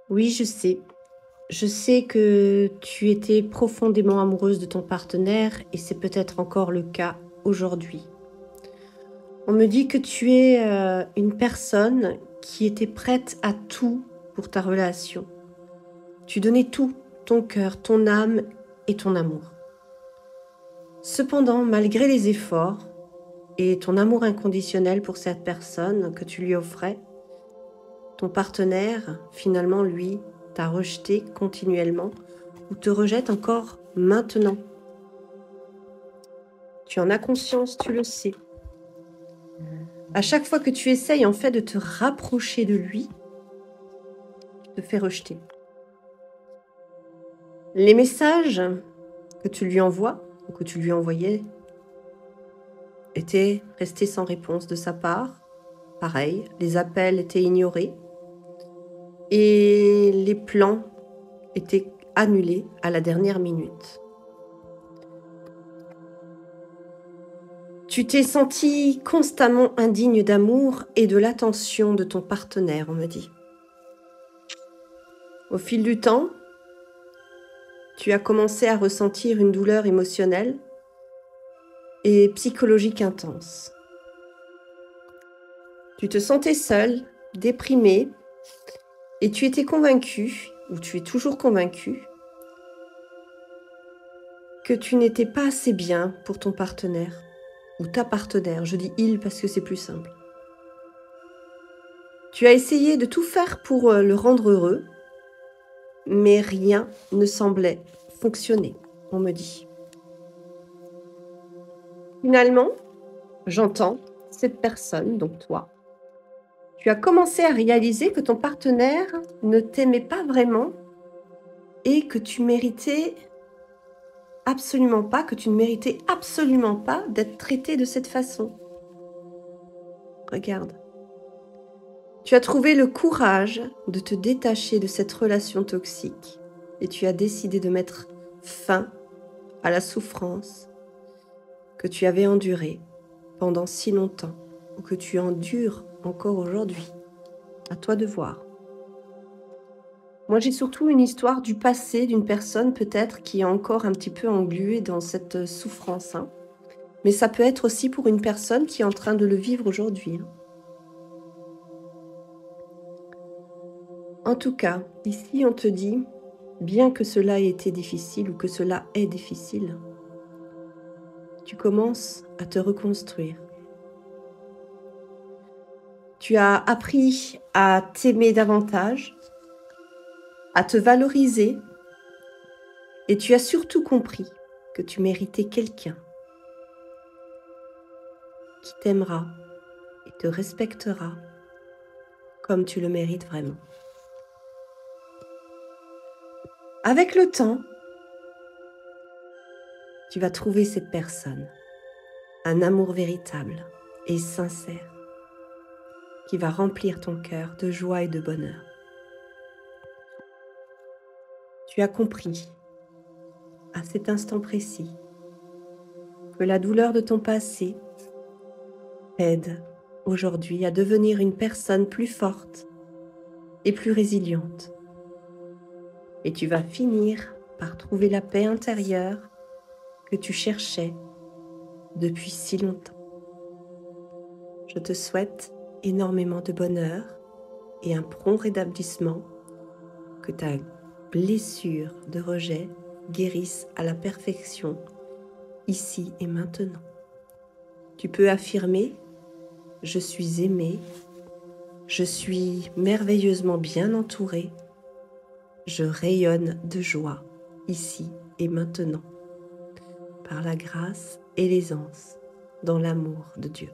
Oui, je sais. Je sais que tu étais profondément amoureuse de ton partenaire et c'est peut-être encore le cas aujourd'hui. On me dit que tu es une personne qui était prête à tout pour ta relation. Tu donnais tout, ton cœur, ton âme et ton amour. Cependant, malgré les efforts et ton amour inconditionnel pour cette personne que tu lui offrais, ton partenaire, finalement, lui, t'a rejeté continuellement ou te rejette encore maintenant. Tu en as conscience, tu le sais. À chaque fois que tu essayes en fait de te rapprocher de lui, tu te fais rejeter. Les messages que tu lui envoies ou que tu lui envoyais étaient restés sans réponse de sa part. Pareil, les appels étaient ignorés et les plans étaient annulés à la dernière minute. Tu t'es senti constamment indigne d'amour et de l'attention de ton partenaire, on me dit. Au fil du temps, tu as commencé à ressentir une douleur émotionnelle et psychologique intense. Tu te sentais seule, déprimée, et tu étais convaincue, ou tu es toujours convaincue, que tu n'étais pas assez bien pour ton partenaire, ou ta partenaire, je dis il parce que c'est plus simple. Tu as essayé de tout faire pour le rendre heureux, mais rien ne semblait fonctionner, on me dit. Finalement, j'entends cette personne, donc toi, tu as commencé à réaliser que ton partenaire ne t'aimait pas vraiment et que tu méritais absolument pas, que tu ne méritais absolument pas d'être traité de cette façon. Regarde. Tu as trouvé le courage de te détacher de cette relation toxique et tu as décidé de mettre fin à la souffrance que tu avais endurée pendant si longtemps ou que tu endures encore aujourd'hui. À toi de voir. Moi, j'ai surtout une histoire du passé d'une personne peut-être qui est encore un petit peu engluée dans cette souffrance. Mais ça peut être aussi pour une personne qui est en train de le vivre aujourd'hui. En tout cas, ici, on te dit, bien que cela ait été difficile ou que cela est difficile, tu commences à te reconstruire. Tu as appris à t'aimer davantage, à te valoriser, et tu as surtout compris que tu méritais quelqu'un qui t'aimera et te respectera comme tu le mérites vraiment. Avec le temps, tu vas trouver cette personne, un amour véritable et sincère qui va remplir ton cœur de joie et de bonheur. Tu as compris, à cet instant précis, que la douleur de ton passé t'aide aujourd'hui à devenir une personne plus forte et plus résiliente. Et tu vas finir par trouver la paix intérieure que tu cherchais depuis si longtemps. Je te souhaite énormément de bonheur et un prompt rétablissement, que ta blessure de rejet guérisse à la perfection, ici et maintenant. Tu peux affirmer « Je suis aimée, je suis merveilleusement bien entourée, je rayonne de joie ici et maintenant, par la grâce et l'aisance dans l'amour de Dieu. »